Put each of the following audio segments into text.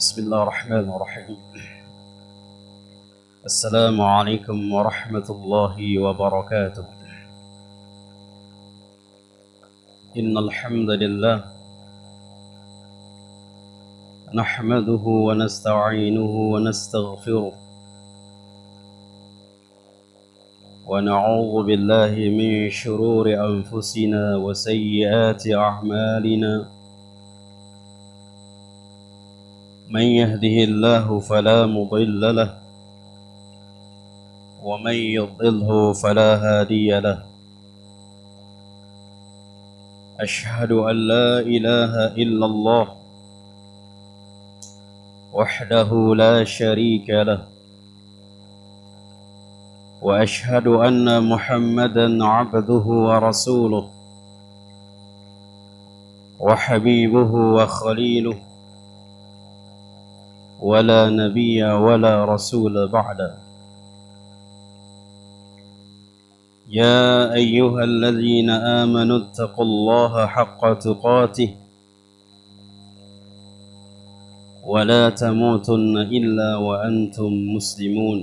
بسم الله الرحمن الرحيم. السلام عليكم ورحمة الله وبركاته. إن الحمد لله نحمده ونستعينه ونستغفره ونعوذ بالله من شرور أنفسنا وسيئات أعمالنا. من يهده الله فلا مضل له ومن يضلله فلا هادي له. أشهد أن لا إله إلا الله وحده لا شريك له وأشهد أن محمدا عبده ورسوله وحبيبه وخليله ولا نبي ولا رسول بعده. يا أيها الذين آمنوا اتقوا الله حق تقاته ولا تموتن إلا وأنتم مسلمون.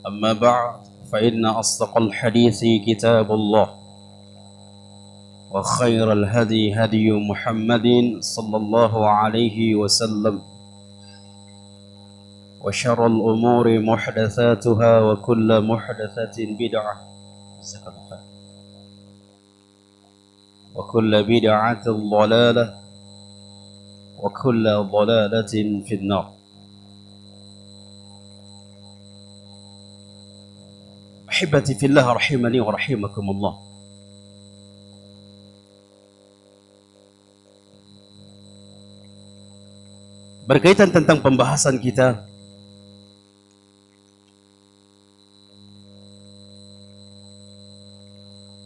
أما بعد فإن أصدق الحديث كتاب الله وخير الهدي هدي محمد صلى الله عليه وسلم وشر الأمور محدثاتها وكل محدثة بدعة وكل بدعة ضلالة وكل ضلالة في النار. أحبتي في الله رحمني ورحمكم الله. Berkaitan tentang pembahasan kita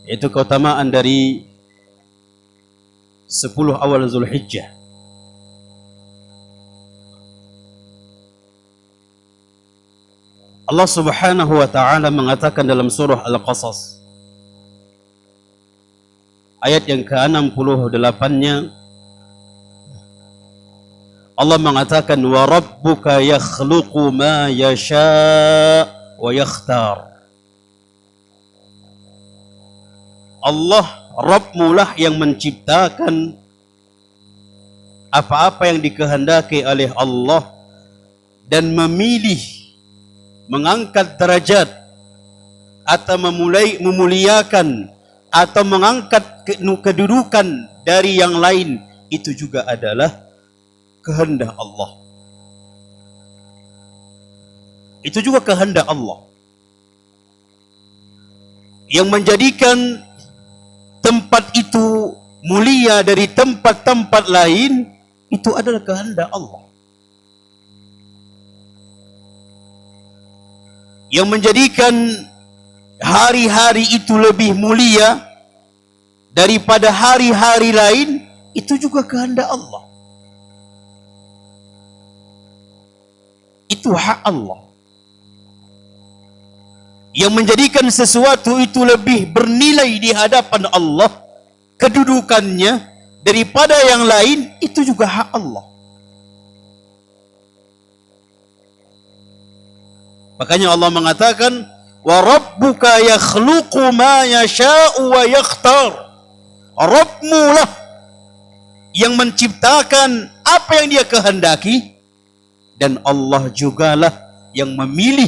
yaitu keutamaan dari 10 awal Zulhijjah. Allah Subhanahu wa taala mengatakan dalam surah Al-Qasas ayat yang ke-68-nya, Allah mengatakan wa rabbuka yakhluqu ma yasha' wa yakhtar. Allah, Rabbmu lah yang menciptakan apa-apa yang dikehendaki oleh Allah dan memilih, mengangkat derajat atau memuliakan atau mengangkat kedudukan dari yang lain, itu juga adalah kehendak Allah. Itu juga kehendak Allah. Yang menjadikan tempat itu mulia dari tempat-tempat lain, itu adalah kehendak Allah. Yang menjadikan hari-hari itu lebih mulia daripada hari-hari lain, itu juga kehendak Allah. Itu hak Allah. Yang menjadikan sesuatu itu lebih bernilai di hadapan Allah, kedudukannya daripada yang lain, itu juga hak Allah. Makanya Allah mengatakan wa rabbuka yakhluqu ma yasha'u wa yakhtar. Rabbmu lah yang menciptakan apa yang dia kehendaki, dan Allah jugalah yang memilih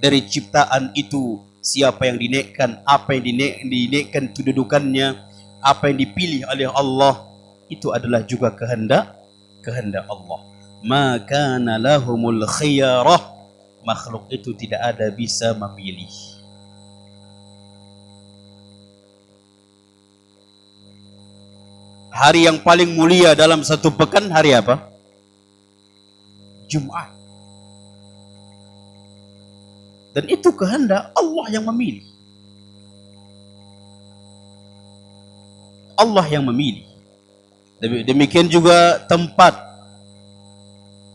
dari ciptaan itu siapa yang dinaikkan, apa yang dinaikkan kedudukannya, apa yang dipilih oleh Allah, itu adalah juga kehendak Allah. Ma kana lahumul khiyarah, makhluk itu tidak ada bisa memilih. Hari yang paling mulia dalam satu pekan hari apa? Jumat. Dan itu kehendak Allah yang memilih. Allah yang memilih. Demikian juga tempat.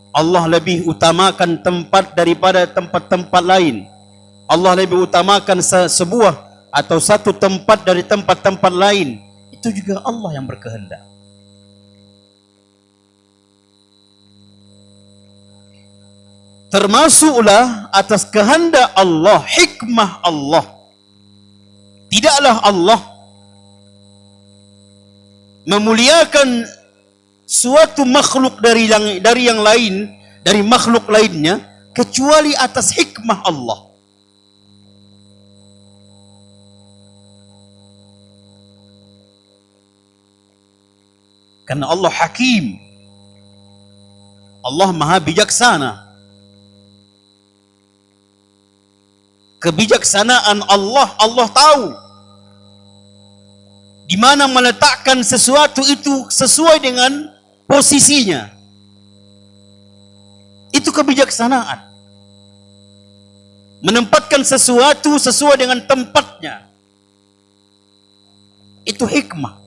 Allah lebih utamakan tempat daripada tempat-tempat lain. Allah lebih utamakan sebuah atau satu tempat dari tempat-tempat lain. Itu juga Allah yang berkehendak. termasuklah atas kehendak Allah, hikmah Allah. Tidaklah Allah memuliakan suatu makhluk dari yang lain, dari makhluk lainnya, kecuali atas hikmah Allah. Karena Allah hakim, Allah maha bijaksana. Kebijaksanaan Allah, Allah tahu di mana meletakkan sesuatu itu sesuai dengan posisinya. Itu kebijaksanaan. Menempatkan sesuatu sesuai dengan tempatnya. Itu hikmah.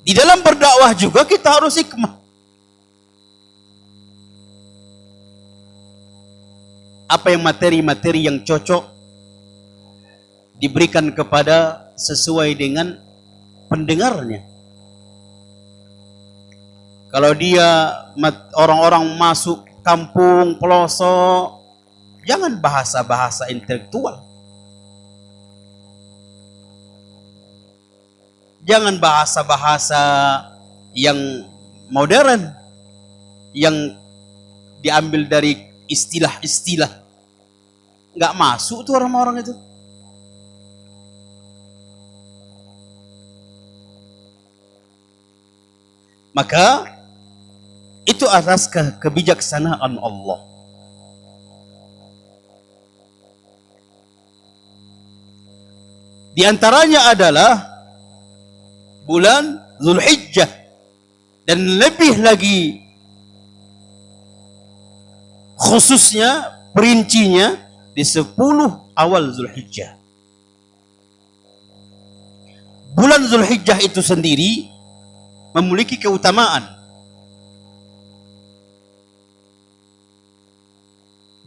Di dalam berdakwah juga kita harus hikmah. Apa yang materi-materi yang cocok diberikan kepada sesuai dengan pendengarnya. Kalau dia orang-orang masuk kampung pelosok, jangan bahasa-bahasa intelektual. Jangan bahasa-bahasa yang modern, yang diambil dari istilah-istilah. Nggak masuk tuh orang-orang itu. Maka itu atas kebijaksanaan Allah. Di antaranya adalah bulan Zulhijjah, dan lebih lagi khususnya perincinya di 10 awal Zulhijjah. Bulan Zulhijjah itu sendiri memiliki keutamaan.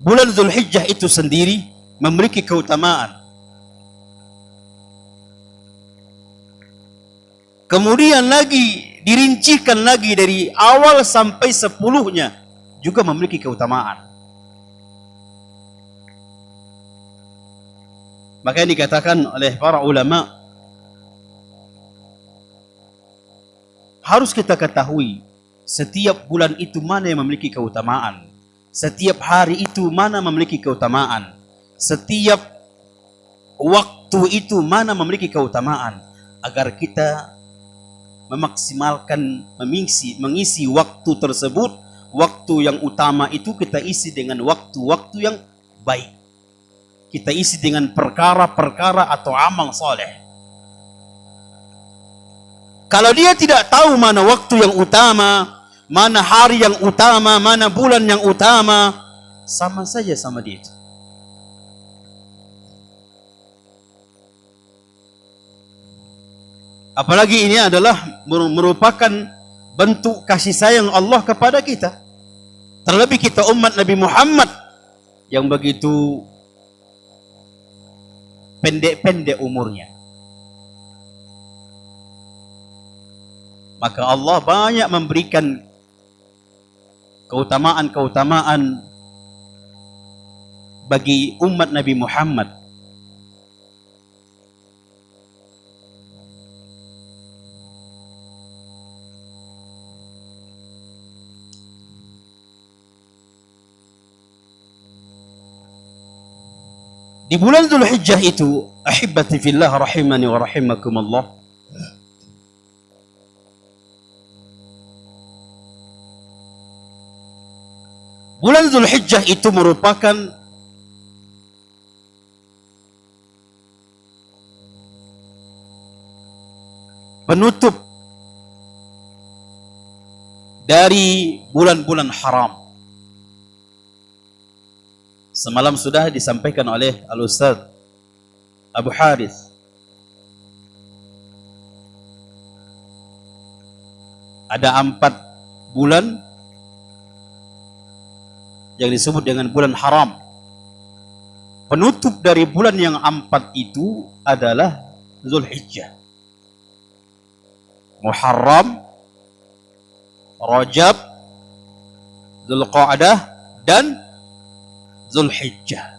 Bulan Zulhijjah itu sendiri memiliki keutamaan. Kemudian lagi dirincikan lagi dari awal sampai 10-nya juga memiliki keutamaan. Maka yang dikatakan oleh para ulama, harus kita ketahui setiap bulan itu mana yang memiliki keutamaan, setiap hari itu mana memiliki keutamaan, setiap waktu itu mana memiliki keutamaan, agar kita memaksimalkan, mengisi waktu tersebut. Waktu yang utama itu kita isi dengan waktu-waktu yang baik. Kita isi dengan perkara-perkara atau amal soleh. Kalau dia tidak tahu mana waktu yang utama, mana hari yang utama, mana bulan yang utama, sama saja sama dia. Apalagi ini adalah merupakan bentuk kasih sayang Allah kepada kita. Terlebih kita umat Nabi Muhammad yang begitu pendek-pendek umurnya. Maka Allah banyak memberikan keutamaan-keutamaan bagi umat Nabi Muhammad. Di bulan Zulhijjah itu, ahibbati fillah rahimani wa rahimakumullah, bulan Zulhijjah itu merupakan penutup dari bulan-bulan haram. Semalam sudah disampaikan oleh Al-Ustaz Abu Harith. Ada 4 bulan yang disebut dengan bulan haram. Penutup dari bulan yang 4 itu adalah Zulhijjah. Muharram, Rajab, Dzulqa'dah, dan Dzulhijjah.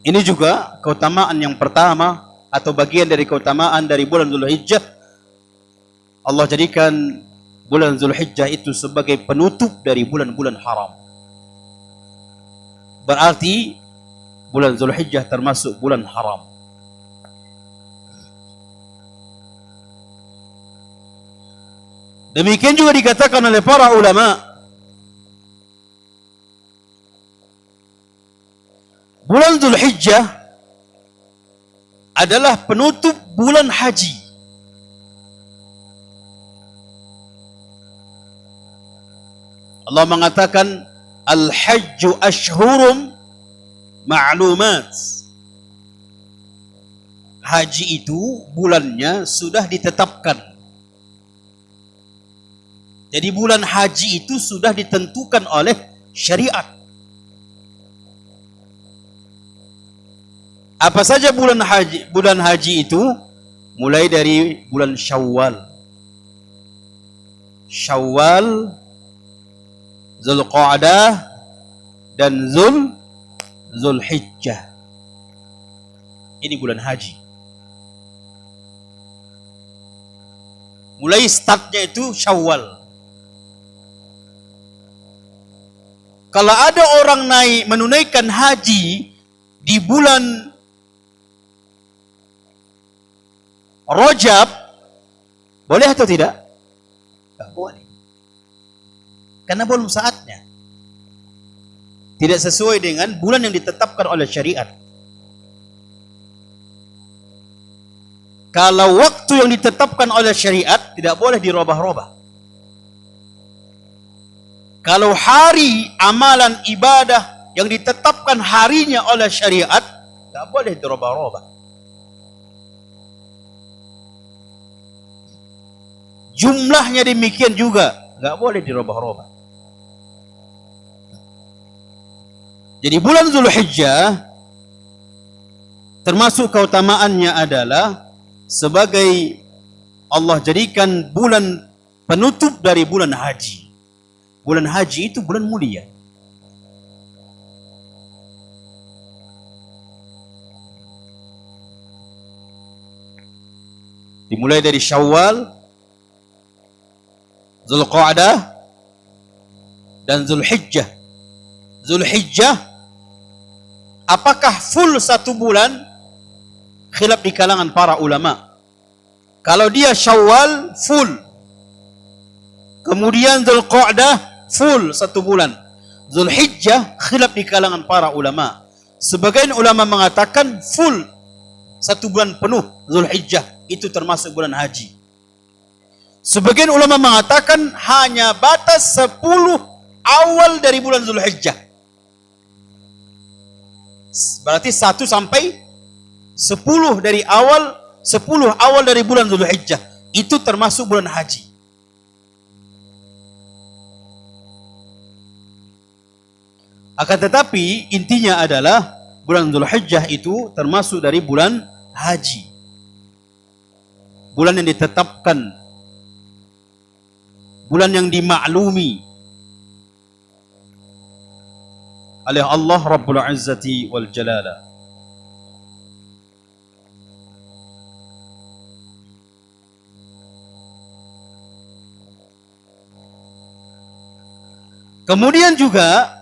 Ini juga keutamaan yang pertama atau bagian dari keutamaan dari bulan Dzulhijjah. Allah jadikan bulan Dzulhijjah itu sebagai penutup dari bulan-bulan haram. Berarti bulan Dzulhijjah termasuk bulan haram. Demikian juga dikatakan oleh para ulama, bulan Dzulhijjah adalah penutup bulan haji. Allah mengatakan al-hajju ashhurum ma'lumat. Haji itu bulannya sudah ditetapkan. Jadi bulan haji itu sudah ditentukan oleh syariat. Apa saja bulan haji? Bulan haji itu mulai dari bulan Syawal. Syawal, Dzulqa'dah, dan Dzulhijjah. Ini bulan haji. Mulai startnya itu Syawal. Kalau ada orang menunaikan haji di bulan Rajab, boleh atau tidak? Tidak boleh. Karena belum saatnya. Tidak sesuai dengan bulan yang ditetapkan oleh syariat. Kalau waktu yang ditetapkan oleh syariat, tidak boleh dirubah-rubah. Kalau hari amalan ibadah yang ditetapkan harinya oleh syariat, tidak boleh dirubah-rubah. Jumlahnya demikian juga, nggak boleh dirubah-rubah. Jadi bulan Dzulhijjah termasuk keutamaannya adalah sebagai Allah jadikan bulan penutup dari bulan haji. Bulan haji itu bulan mulia. Dimulai dari Syawal, Dzulqa'dah, dan Dzulhijjah. Dzulhijjah, apakah full satu bulan? Khilaf di kalangan para ulama. Kalau dia Syawal, full. Kemudian Dzulqa'dah, full satu bulan. Dzulhijjah, khilaf di kalangan para ulama. Sebagian ulama mengatakan full satu bulan penuh Dzulhijjah, itu termasuk bulan haji. Sebagian ulama mengatakan hanya batas 10 awal dari bulan Dzulhijjah. Berarti 1 sampai 10 dari awal, 10 awal dari bulan Dzulhijjah. Itu termasuk bulan haji. Akan tetapi intinya adalah bulan Dzulhijjah itu termasuk dari bulan haji. Bulan yang ditetapkan, bulan yang dimaklumi oleh Allah Rabbul Izzati wal Jalala. Kemudian juga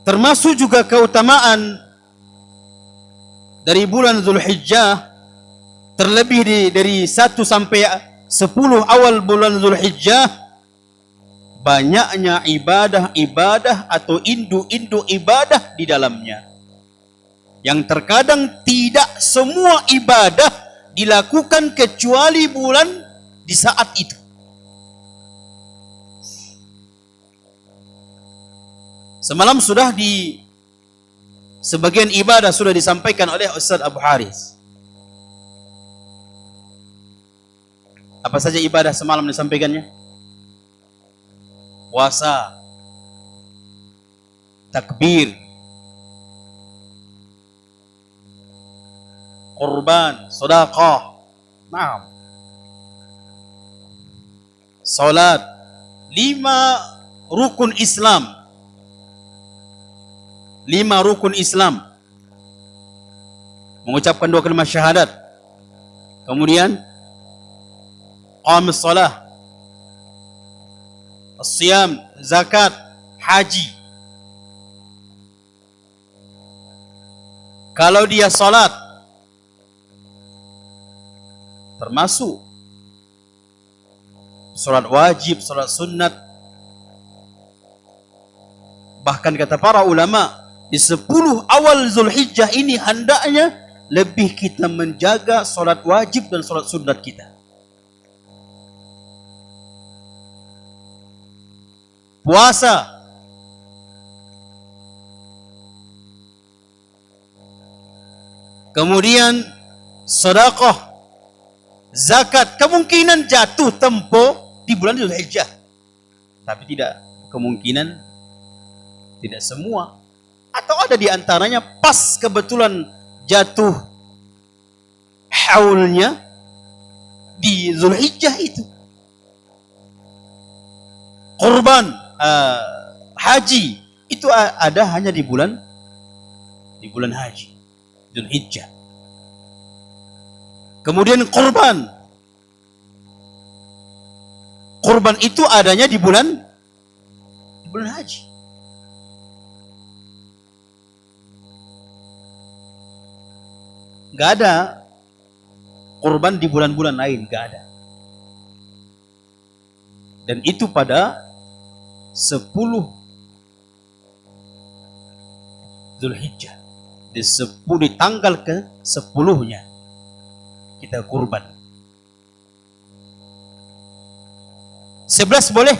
termasuk juga keutamaan dari bulan Dzulhijjah, terlebih dari 1 sampai 10 awal bulan Dzulhijjah, banyaknya ibadah-ibadah atau induk-induk ibadah di dalamnya. Yang terkadang tidak semua ibadah dilakukan kecuali bulan di saat itu. Semalam sudah sebagian ibadah sudah disampaikan oleh Ustaz Abu Haris. Apa saja ibadah semalam disampaikannya? Puasa, takbir, kurban, sedekah, naam, salat, 5 rukun Islam. 5 rukun Islam. Mengucapkan 2 kalimat syahadat. Kemudian qamis salah, as-siyam, zakat, haji. Kalau dia salat, termasuk salat wajib, salat sunat. Bahkan kata para ulama, di 10 awal Zulhijjah ini hendaknya lebih kita menjaga salat wajib dan salat sunat kita. Puasa, kemudian sedekah, zakat. Kemungkinan jatuh tempo di bulan Zulhijjah, tapi tidak kemungkinan tidak semua, atau ada di antaranya pas kebetulan jatuh haulnya di Zulhijjah itu. Kurban, haji itu ada hanya di bulan haji, Zulhijjah. Kemudian kurban itu adanya di bulan haji. Gak ada kurban di bulan-bulan lain, gak ada. Dan itu pada 10 Zulhijjah, di tanggal ke 10-nya kita kurban. 11 boleh?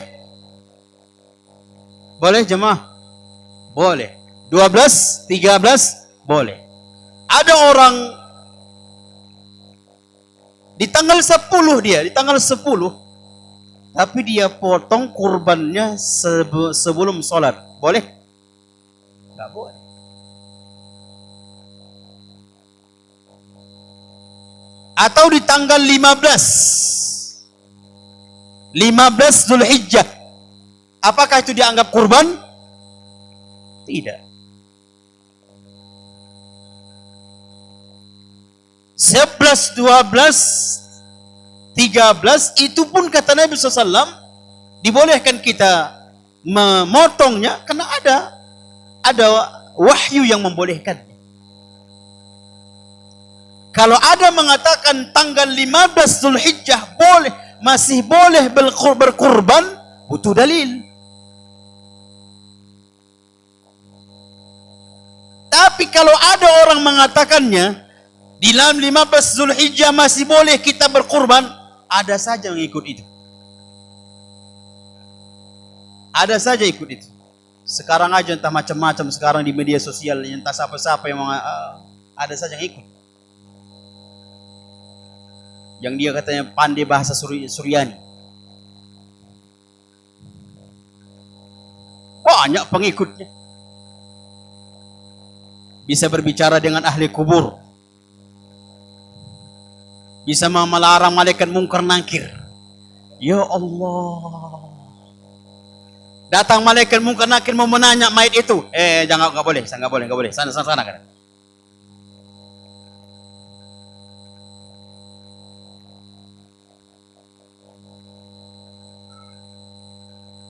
Boleh jemaah? Boleh. 12, 13 boleh. Ada orang di tanggal 10 di tanggal 10, tapi dia potong kurbannya sebelum sholat. Boleh? Enggak boleh. Atau di tanggal 15 Zulhijjah, apakah itu dianggap kurban? Tidak. 11, 12, 13 itu pun kata Nabi SAW dibolehkan kita memotongnya karena ada wahyu yang membolehkan. Kalau ada mengatakan tanggal 15 Zulhijjah boleh, masih boleh berkurban, butuh dalil. Tapi kalau ada orang mengatakannya di dalam 15 Zulhijjah masih boleh kita berkurban, ada saja yang ikut itu. Ada saja ikut itu. Sekarang aja entah macam-macam sekarang di media sosial, entah siapa-siapa yang ada saja yang ikut. Yang dia katanya pandai bahasa Suryani. Banyak pengikutnya. Bisa berbicara dengan ahli kubur. Bisa melarang malaikat mungkar nakir. Ya Allah. Datang malaikat mungkar nakir mau menanya mayat itu. Jangan, enggak boleh. Sana kan.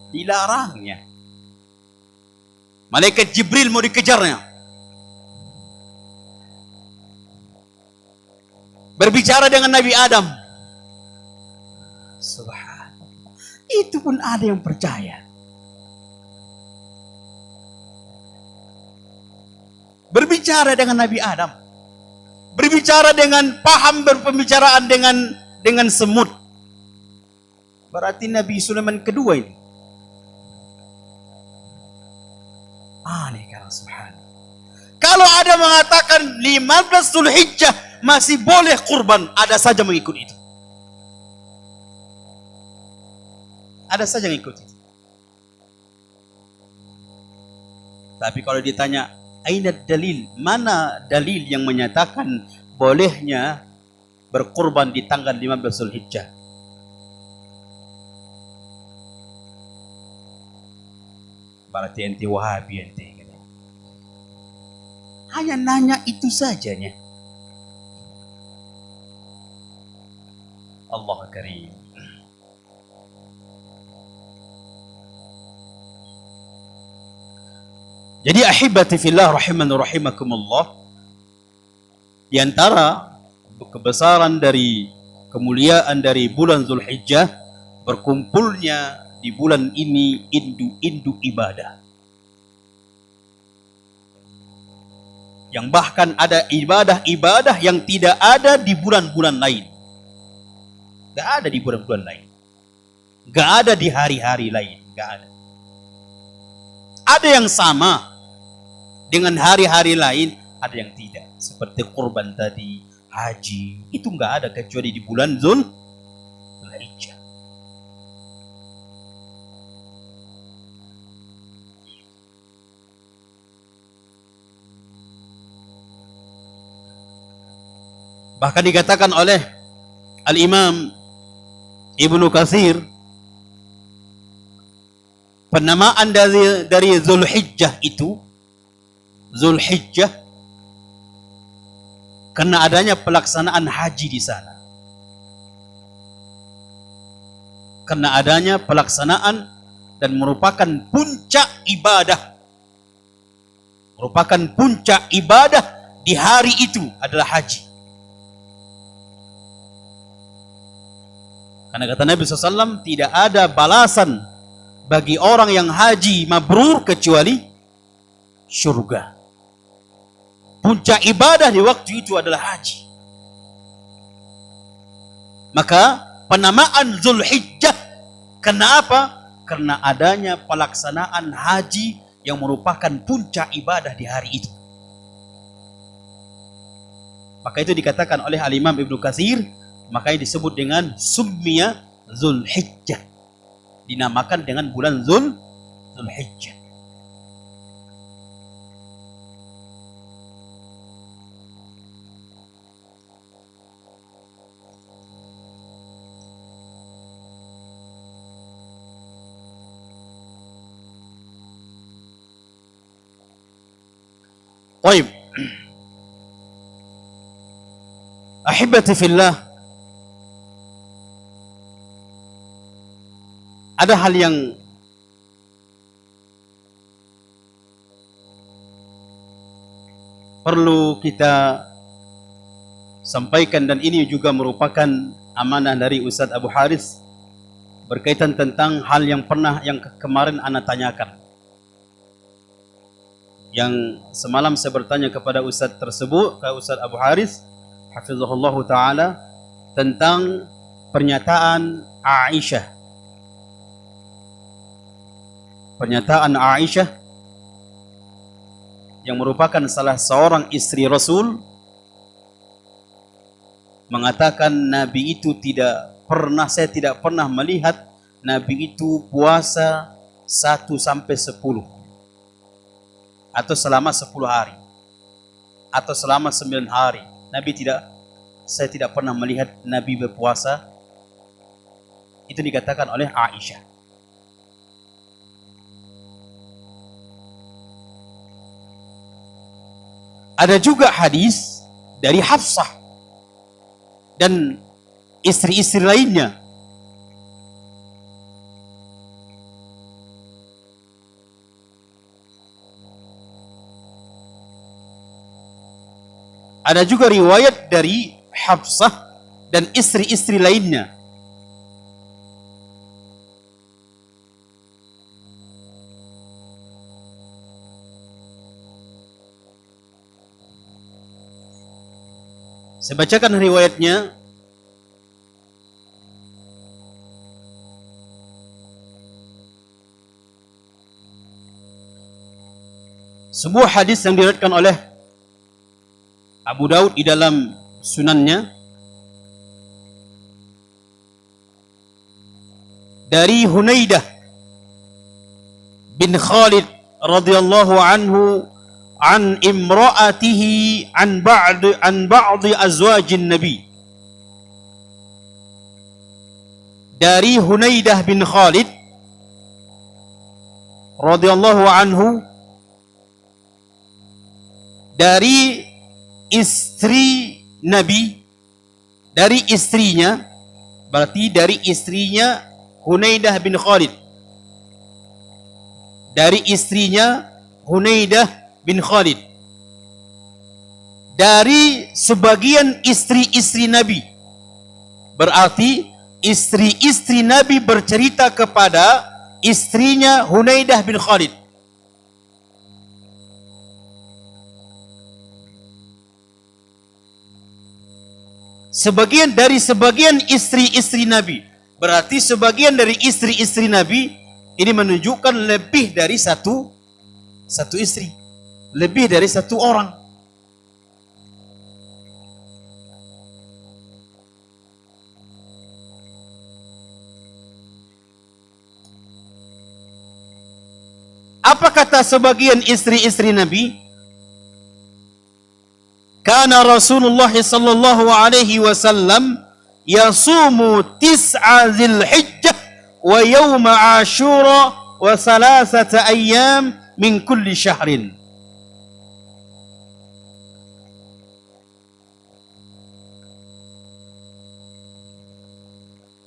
Dilarangnya. Malaikat Jibril mau dikejarnya. Berbicara dengan Nabi Adam. Subhanallah. Itu pun ada yang percaya. Berbicara dengan Nabi Adam. Berbicara dengan paham berpembicaraan dengan semut. Berarti Nabi Sulaiman kedua ini. Aneh kan, subhanallah. Kalau ada mengatakan 15 Zulhijjah masih boleh kurban, ada saja mengikut itu. Ada saja mengikut itu. Tapi kalau ditanya, aina dalil, mana dalil yang menyatakan bolehnya berkurban di tanggal 15 Zulhijjah? Berarti ente Wahabi ente. Hanya nanya itu sajanya. Allah Karim. Jadi ahibati fillah rahiman rahimakumullah, di antara kebesaran dari kemuliaan dari bulan Zulhijjah, berkumpulnya di bulan ini indu-indu ibadah. Yang bahkan ada ibadah-ibadah yang tidak ada di bulan-bulan lain. Gak ada di bulan-bulan lain. Gak ada di hari-hari lain. Gak ada. Ada yang sama dengan hari-hari lain, ada yang tidak. Seperti kurban tadi, haji, itu gak ada kecuali di bulan Zulhijjah. Bahkan dikatakan oleh Al-Imam Ibnu Katsir, penamaan dari Zulhijjah itu, Zulhijjah, karena adanya pelaksanaan haji di sana. Karena adanya pelaksanaan dan merupakan puncak ibadah. Merupakan puncak ibadah di hari itu adalah haji. Karena kata Nabi SAW, tidak ada balasan bagi orang yang haji mabrur kecuali surga. Puncak ibadah di waktu itu adalah haji. Maka penamaan Zulhijjah, kenapa? Karena adanya pelaksanaan haji yang merupakan puncak ibadah di hari itu. Maka itu dikatakan oleh Al-Imam Ibnu Katsir, makanya disebut dengan Summiya Zulhijjah, dinamakan dengan bulan Zulhijjah. Baik, ahibati fillah, ada hal yang perlu kita sampaikan, dan ini juga merupakan amanah dari Ustadz Abu Haris berkaitan tentang hal yang kemarin ana tanyakan. Yang semalam saya bertanya kepada Ustadz tersebut, ke Ustadz Abu Haris hafizahullah ta'ala, tentang pernyataan Aisyah. Pernyataan Aisyah yang merupakan salah seorang istri Rasul, mengatakan Nabi itu saya tidak pernah melihat Nabi itu puasa 1 sampai 10, atau selama 10 hari, atau selama 9 hari. Saya tidak pernah melihat Nabi berpuasa. Itu dikatakan oleh Aisyah. Ada juga hadis dari Hafsah dan istri-istri lainnya. Ada juga riwayat dari Hafsah dan istri-istri lainnya. Saya bacakan riwayatnya. Sebuah hadis yang diriwayatkan oleh Abu Daud di dalam sunannya dari Hunaidah bin Khalid radhiyallahu anhu an imra'atihi an ba'd azwajin Nabi. Dari Hunaidah bin Khalid radhiyallahu anhu, dari istri Nabi, dari istrinya, berarti dari istrinya Hunaidah bin Khalid, dari istrinya Hunaidah bin Khalid, dari sebagian istri-istri Nabi. Berarti istri-istri Nabi bercerita kepada istrinya Hunaidah bin Khalid. Sebagian istri-istri Nabi. Berarti sebagian dari istri-istri Nabi ini menunjukkan lebih dari satu istri, lebih dari satu orang. Apa kata sebagian istri-istri Nabi? Kana Rasulullah sallallahu alaihi wasallam yasumu tis'a Dzulhijjah wa yawma Ashura wa thalathata ayyam min kulli syahrin.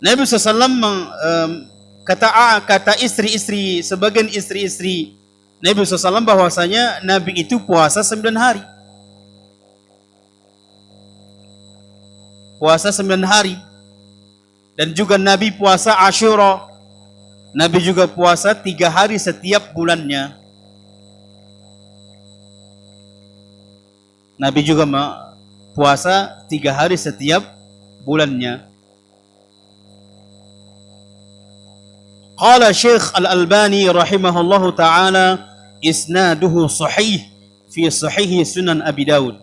Nabi SAW kata istri-istri, sebagian istri-istri Nabi SAW bahwasanya Nabi itu puasa 9 hari. Puasa 9 hari. Dan juga Nabi puasa Ashura. Nabi juga puasa 3 hari setiap bulannya. Nabi juga puasa 3 hari setiap bulannya. Qala Syekh Al-Albani rahimahullahu ta'ala isnaduhu sahih fi sahih Sunan Abi Dawud.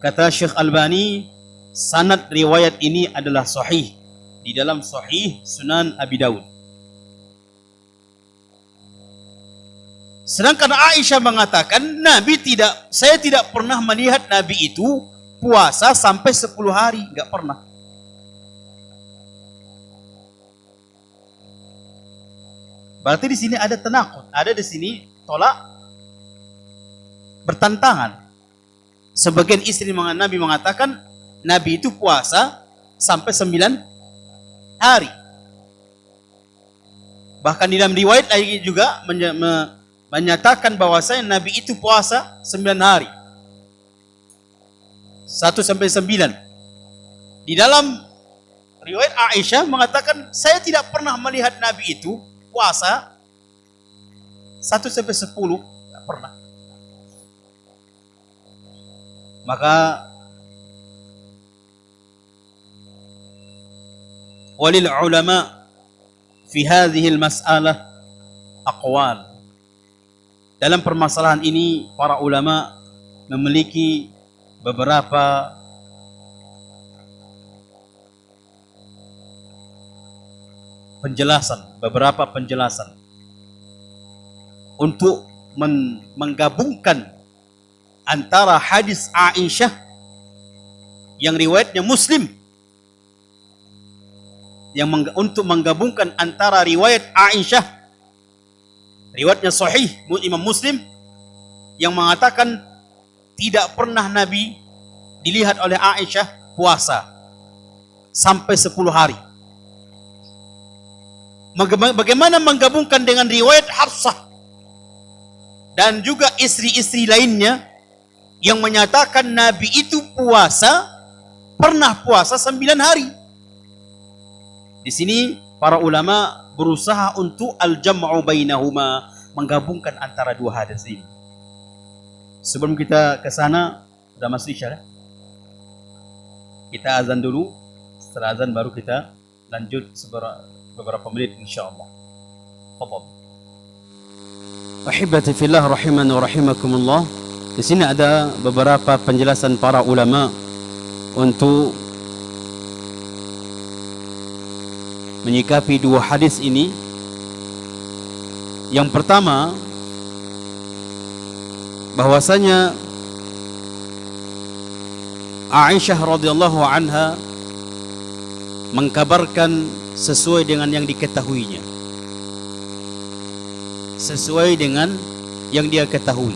Kata Syekh Albani, sanad riwayat ini adalah sahih di dalam sahih Sunan Abi Dawud. Sedangkan Aisyah mengatakan, saya tidak pernah melihat Nabi itu puasa sampai 10 hari, enggak pernah. Berarti di sini ada tenakut, ada di sini tolak bertentangan. Sebagian istri Nabi mengatakan Nabi itu puasa sampai 9 hari. Bahkan di dalam riwayat lagi juga menyatakan bahwasanya Nabi itu puasa 9 hari. 1 sampai 9. Di dalam riwayat Aisyah mengatakan, saya tidak pernah melihat Nabi itu puasa 1 sampai 10, tidak pernah. Maka walil ulama fi hadhihi al-mas'alah aqwal. Dalam permasalahan ini para ulama memiliki beberapa penjelasan untuk menggabungkan antara hadis Aisyah yang riwayatnya Muslim, untuk menggabungkan antara riwayat Aisyah, riwayatnya sahih Imam Muslim, yang mengatakan tidak pernah Nabi dilihat oleh Aisyah puasa sampai 10 hari. Bagaimana menggabungkan dengan riwayat Hafsah dan juga istri-istri lainnya yang menyatakan Nabi itu pernah puasa 9 hari. Di sini para ulama berusaha untuk al-jam'u bainahuma, menggabungkan antara dua hadis ini. Sebelum kita ke sana, sudah masuk isya, kita azan dulu. Setelah azan baru kita lanjut beberapa menit insyaallah. Tafadhal. Wahibati fillah rahimani wa rahimakumullah. Di sini ada beberapa penjelasan para ulama untuk menyikapi dua hadis ini. Yang pertama, bahwasanya Aisyah radhiyallahu anha mengkabarkan sesuai dengan yang diketahuinya, sesuai dengan yang dia ketahui,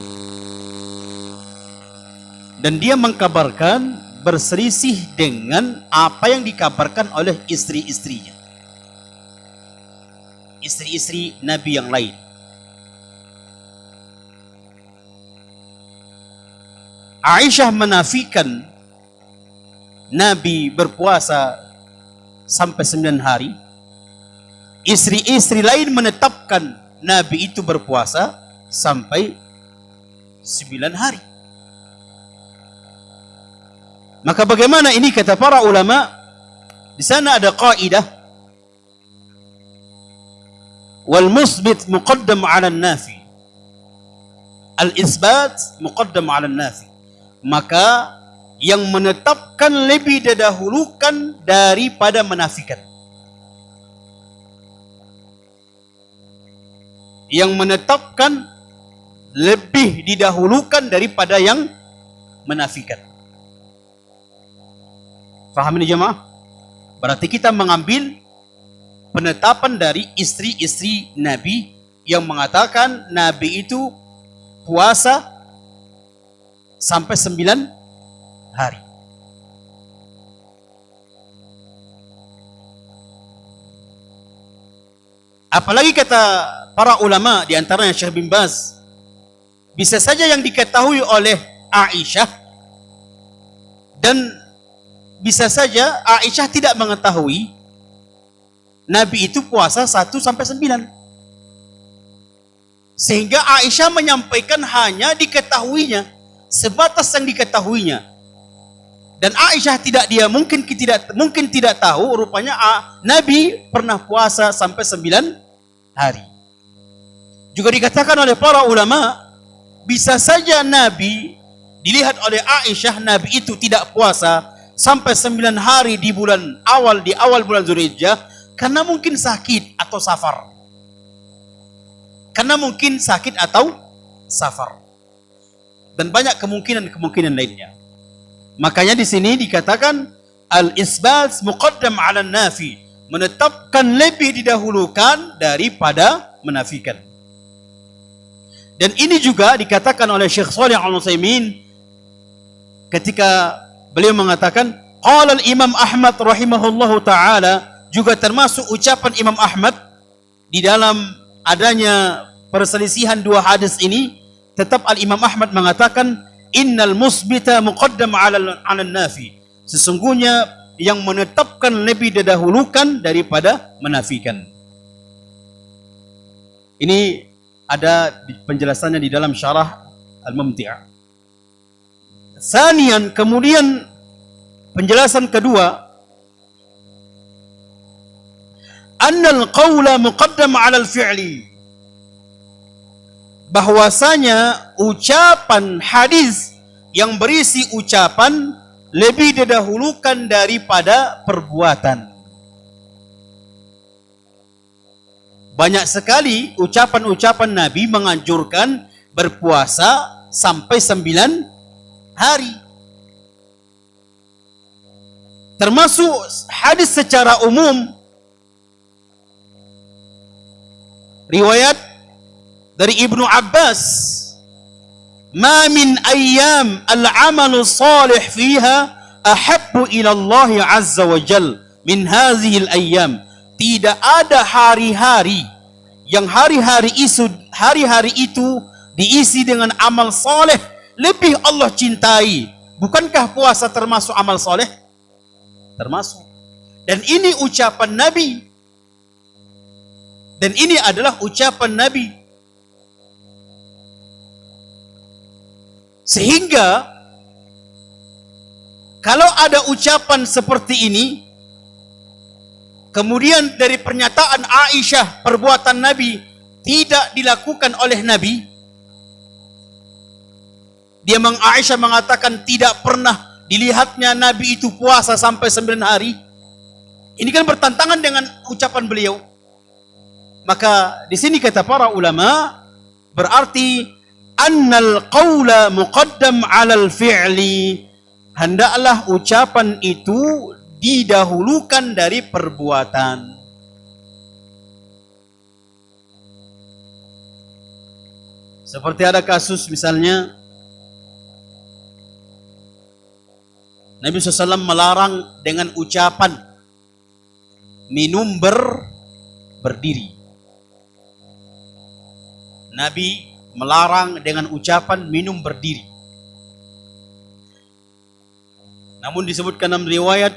dan dia mengkabarkan berselisih dengan apa yang dikabarkan oleh istri-istrinya, istri-istri Nabi yang lain. Aisyah menafikan Nabi berpuasa sampai 9 hari. Istri-istri lain menetapkan Nabi itu berpuasa sampai 9 hari. Maka bagaimana ini, kata para ulama, di sana ada kaidah, wal musbit muqaddam 'ala an-nafi. Al-isbat muqaddam 'ala an-nafi. Maka yang menetapkan lebih didahulukan daripada menafikan. Yang menetapkan lebih didahulukan daripada yang menafikan. Faham ini jemaah? Berarti kita mengambil penetapan dari istri-istri Nabi yang mengatakan Nabi itu puasa sampai 9 hari. Apalagi kata para ulama, di antaranya Syekh bin Baz, bisa saja yang diketahui oleh Aisyah, dan bisa saja Aisyah tidak mengetahui Nabi itu puasa 1 sampai 9. Sehingga Aisyah menyampaikan hanya diketahuinya, sebatas yang diketahuinya. Dan Aisyah mungkin tidak tahu rupanya Nabi pernah puasa sampai 9 hari. Juga dikatakan oleh para ulama, bisa saja Nabi dilihat oleh Aisyah, Nabi itu tidak puasa sampai 9 hari di awal bulan Zulhijjah karena mungkin sakit atau safar. Dan banyak kemungkinan lainnya. Makanya di sini dikatakan al-isbat muqaddam 'ala an-nafi, menetapkan lebih didahulukan daripada menafikan. Dan ini juga dikatakan oleh Syekh Shalih Al-Utsaimin ketika beliau mengatakan qala al-Imam Ahmad rahimahullahu taala, juga termasuk ucapan Imam Ahmad di dalam adanya perselisihan dua hadis ini, tetap al-Imam Ahmad mengatakan innal musbita muqaddam 'ala an-nafi, sesungguhnya yang menetapkan lebih didahulukan daripada menafikan. Ini ada penjelasannya di dalam syarah Al-Mumti'. Sanian, kemudian penjelasan kedua, annal qawla muqaddam 'ala al-fi'li, bahwasanya ucapan hadis yang berisi ucapan lebih didahulukan daripada perbuatan. Banyak sekali ucapan-ucapan Nabi menganjurkan berpuasa sampai 9 hari. Termasuk hadis secara umum, riwayat dari Ibnu Abbas, ma min ayyam al-amalu salih fiha ahabbu ila Allah azza wa jal min hadhihi al-ayyam. Tidak ada hari-hari yang hari-hari itu diisi dengan amal saleh lebih Allah cintai. Bukankah puasa termasuk amal saleh? Termasuk. Dan ini ucapan Nabi. Dan ini adalah ucapan Nabi. Sehingga kalau ada ucapan seperti ini, kemudian dari pernyataan Aisyah, perbuatan Nabi tidak dilakukan oleh Nabi, Aisyah mengatakan tidak pernah dilihatnya Nabi itu puasa sampai 9 hari. Ini kan bertentangan dengan ucapan beliau. Maka di sini kata para ulama, berarti annal qawla muqaddam 'alal fi'li, hendaklah ucapan itu didahulukan dari perbuatan. Seperti ada kasus misalnya Nabi SAW melarang dengan ucapan minum berdiri. Nabi melarang dengan ucapan minum berdiri. Namun disebutkan dalam riwayat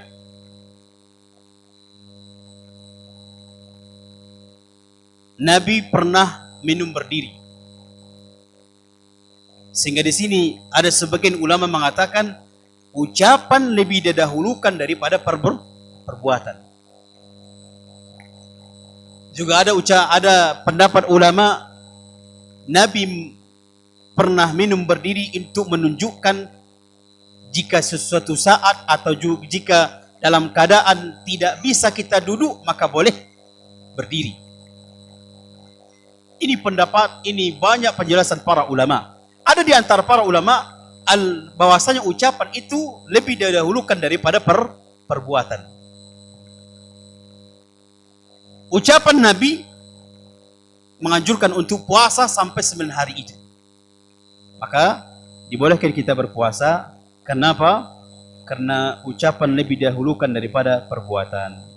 Nabi pernah minum berdiri. Sehingga di sini ada sebagian ulama mengatakan ucapan lebih didahulukan daripada perbuatan. Juga ada pendapat ulama Nabi pernah minum berdiri untuk menunjukkan jika sesuatu saat atau jika dalam keadaan tidak bisa kita duduk maka boleh berdiri. Ini pendapat, ini banyak penjelasan para ulama. Ada di antara para ulama bahwasanya ucapan itu lebih didahulukan daripada perbuatan. Ucapan Nabi menganjurkan untuk puasa sampai 9 hari itu. Maka dibolehkan kita berpuasa. Kenapa? Karena ucapan lebih didahulukan daripada perbuatan.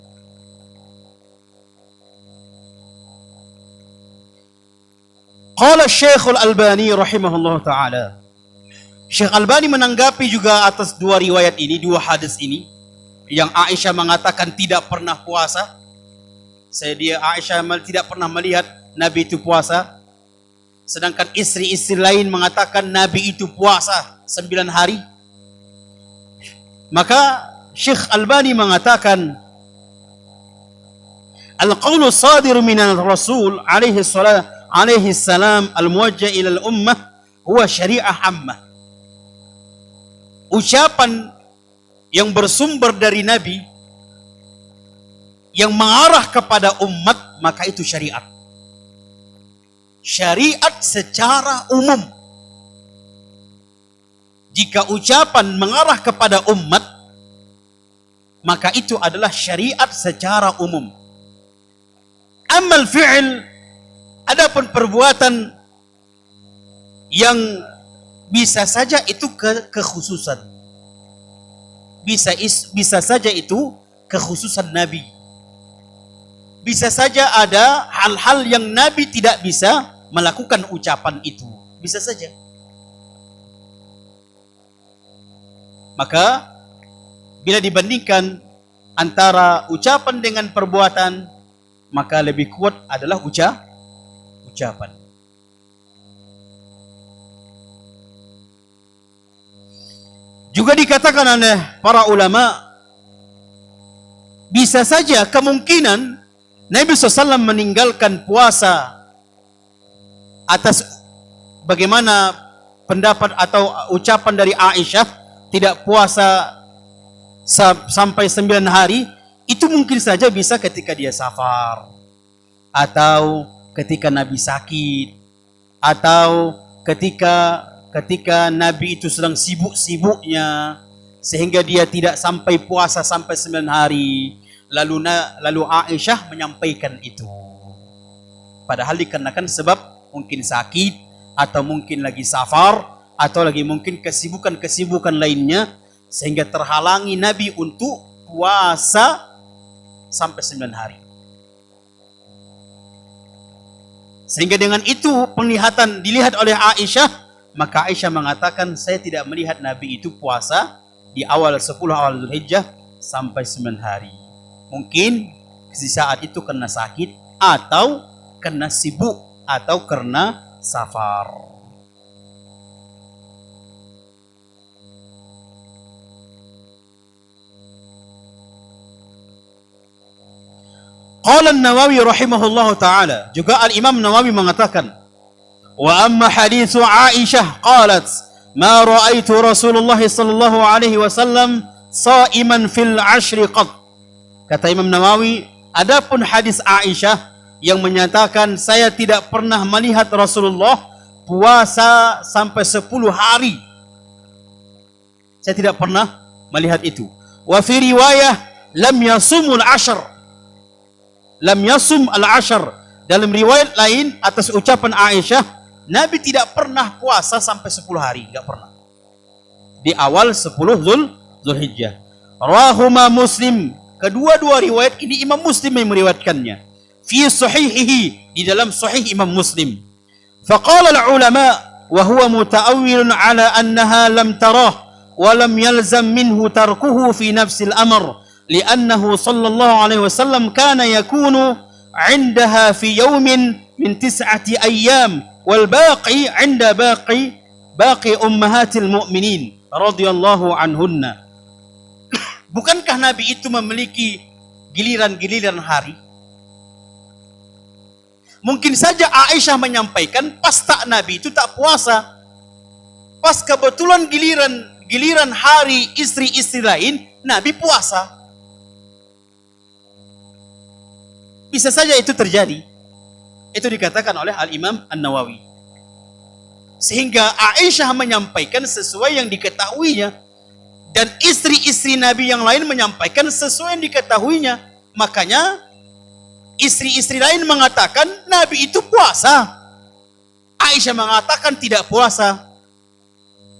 Qala Syekh Al-Albani rahimahullah ta'ala. Syekh Albani menanggapi juga atas dua riwayat ini, dua hadis ini, yang Aisyah mengatakan tidak pernah puasa. Aisyah tidak pernah melihat Nabi itu puasa. Sedangkan istri-istri lain mengatakan Nabi itu puasa 9 hari. Maka Syekh Albani mengatakan al-qawlu sadir minal Rasul alaihi salam al-muwajjah ila al-ummah huwa syari'ah ammah. Ucapan yang bersumber dari Nabi yang mengarah kepada umat, maka itu syariat. Syariat secara umum. Jika ucapan mengarah kepada umat, maka itu adalah syariat secara umum. Amal fi'il, adapun perbuatan yang bisa saja itu kekhususan. Bisa saja itu kekhususan Nabi. Bisa saja ada hal-hal yang Nabi tidak bisa melakukan ucapan itu. Bisa saja. Maka bila dibandingkan antara ucapan dengan perbuatan, maka lebih kuat adalah ucapan. Juga dikatakan oleh para ulama, bisa saja kemungkinan Nabi SAW meninggalkan puasa atas bagaimana pendapat atau ucapan dari Aisyah, tidak puasa sampai 9 hari, itu mungkin saja bisa ketika dia safar, atau ketika Nabi sakit, atau ketika Nabi itu sedang sibuk-sibuknya sehingga dia tidak sampai puasa sampai 9 hari, lalu Aisyah menyampaikan itu. Padahal dikarenakan sebab mungkin sakit, atau mungkin lagi safar, atau lagi mungkin kesibukan lainnya, sehingga terhalangi Nabi untuk puasa sampai 9 hari. Sehingga dengan itu penglihatan dilihat oleh Aisyah, maka Aisyah mengatakan, saya tidak melihat Nabi itu puasa di awal 10 awal Dzulhijjah sampai 9 hari. Mungkin di saat itu karena sakit, atau karena sibuk, atau karena safar. Qala An-Nawawi rahimahullahu ta'ala. Juga Al-Imam Nawawi mengatakan, wa amma hadithu Aisyah qalat ma ra'aitu Rasulullah sallallahu alaihi wasallam sa'iman fil 'ashri qad. Kata Imam Nawawi, adapun hadis Aisyah yang menyatakan saya tidak pernah melihat Rasulullah puasa sampai 10 hari. Saya tidak pernah melihat itu. Wa fi riwayah lam yasumul ashar. Lam yasum al-ashar. Dalam riwayat lain atas ucapan Aisyah, Nabi tidak pernah puasa sampai 10 hari, enggak pernah. Di awal 10 Zulhijjah. Rahuma Muslim. Kedua-dua riwayat ini Imam Muslim yang meriwayatkannya. Fi sahihihi, di dalam sahih Imam Muslim. Faqala al-ulama wa huwa muta'awwilun ala annaha lam tarah wa lam yalzam minhu tarkuhu fi nafsi al-amr li'annahu sallallahu alaihi wasallam kana yakunu 'indaha fi yawmin min 9 ayyam wal baqi 'inda baqi ummahatil mu'minin radhiyallahu anhunna. Bukankah Nabi itu memiliki giliran-giliran hari? Mungkin saja Aisyah menyampaikan pas tak Nabi itu tak puasa. Pas kebetulan giliran hari istri-istri lain, Nabi puasa. Bisa saja itu terjadi. Itu dikatakan oleh Al-Imam An-Nawawi. Sehingga Aisyah menyampaikan sesuai yang diketahuinya. Dan istri-istri Nabi yang lain menyampaikan sesuai yang diketahuinya. Makanya istri-istri lain mengatakan Nabi itu puasa. Aisyah mengatakan tidak puasa.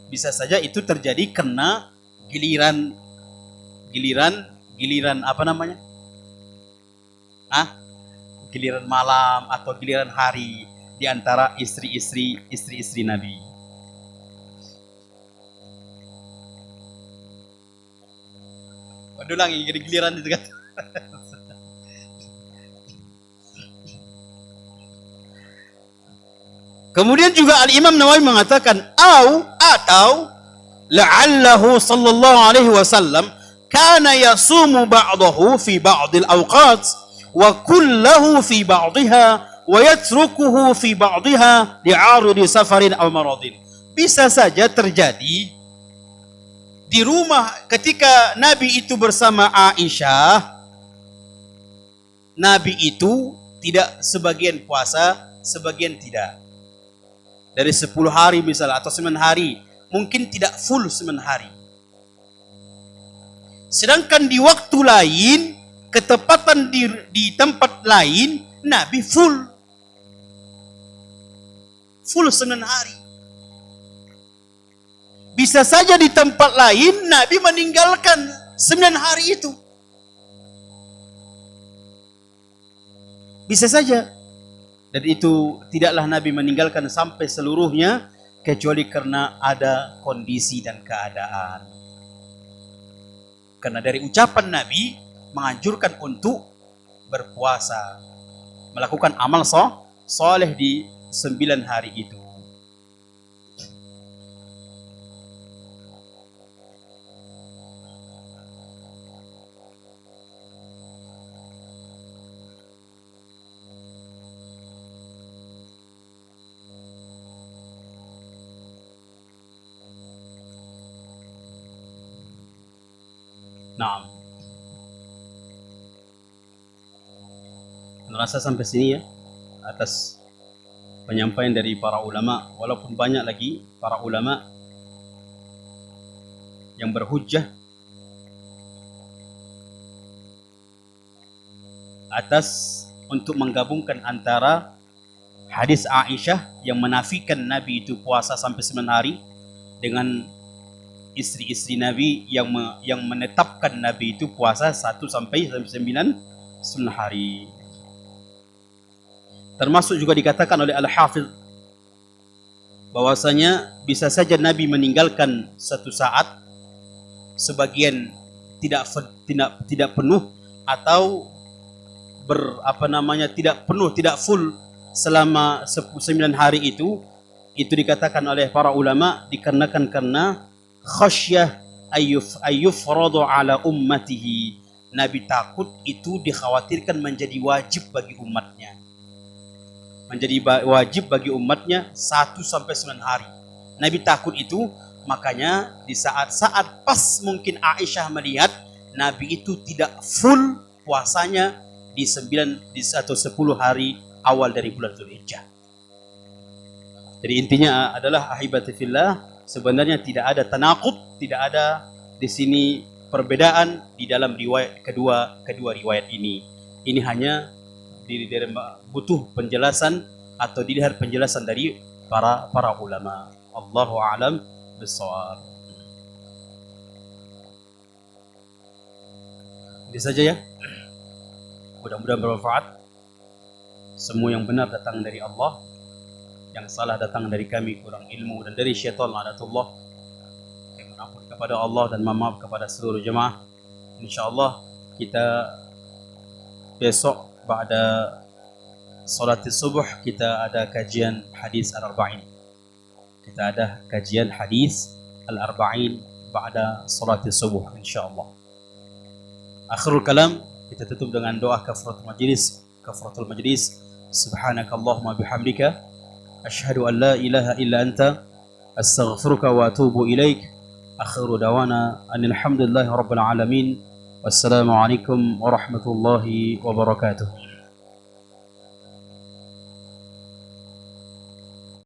Bisa saja itu terjadi karena giliran apa namanya? Giliran malam atau giliran hari di antara istri-istri Nabi. Ulang yang giliran itu kan. Kemudian juga Al-Imam Nawawi mengatakan atau la'allahu sallallahu alaihi wasallam kana yasumu ba'dahu fi ba'dil awqat wa kullahu fi ba'dihha wa yatrukuhu fi ba'dihha li'arudi safarin aw maradin. Bisa saja terjadi di rumah ketika Nabi itu bersama Aisyah, Nabi itu tidak sebagian puasa, sebagian tidak. Dari 10 hari misalnya atau 9 hari, mungkin tidak full 9 hari. Sedangkan di waktu lain, ketepatan di tempat lain, Nabi full 9 hari. Bisa saja di tempat lain Nabi meninggalkan 9 hari itu. Bisa saja. Dan itu tidaklah Nabi meninggalkan sampai seluruhnya kecuali karena ada kondisi dan keadaan. Karena dari ucapan Nabi menganjurkan untuk berpuasa, melakukan amal soleh di 9 hari itu. Nah, rasa sampai sini ya atas penyampaian dari para ulama, walaupun banyak lagi para ulama yang berhujjah atas untuk menggabungkan antara hadis Aisyah yang menafikan Nabi itu puasa sampai 9 hari dengan istri-istri Nabi yang menetapkan Nabi itu puasa 1 sampai 9 hari. Termasuk juga dikatakan oleh Al-Hafidh bahwasanya bisa saja Nabi meninggalkan satu saat, sebagian tidak penuh atau tidak penuh, tidak full selama 9 hari itu dikatakan oleh para ulama dikarenakan karena khasyah ayyufradu ala ummatihi. Nabi takut itu dikhawatirkan menjadi wajib bagi umatnya. Menjadi wajib bagi umatnya 1 sampai 9 hari. Nabi takut itu, makanya di saat-saat pas mungkin Aisyah melihat Nabi itu tidak full puasanya di 9 atau 10 hari awal dari bulan Zulhijjah. Jadi intinya adalah ahibati fillah, sebenarnya tidak ada tanaqud, tidak ada di sini perbedaan di dalam riwayat kedua riwayat ini. Ini hanya butuh penjelasan atau dilihat penjelasan dari para ulama. Allahu a'lam bissawab. Ini saja ya. Mudah-mudahan bermanfaat. Semua yang benar datang dari Allah, yang salah datang dari kami kurang ilmu dan dari syaitan laknatullah. Saya menampun kepada Allah dan maaf kepada seluruh jemaah. Insyaallah kita besok pada salat subuh kita ada kajian hadis al-arba'in. Kita ada kajian hadis al-arba'in pada salat subuh insyaallah. Akhirul kalam, kita tutup dengan doa kafaratul majlis. Kafaratul majlis, subhanakallahumma bihamdika asyhadu an la ilaha illa anta astaghfiruka wa atubu ilaik. Akhiru dawana alhamdulillahi rabbil alamin. Wassalamu alaikum warahmatullahi wabarakatuh.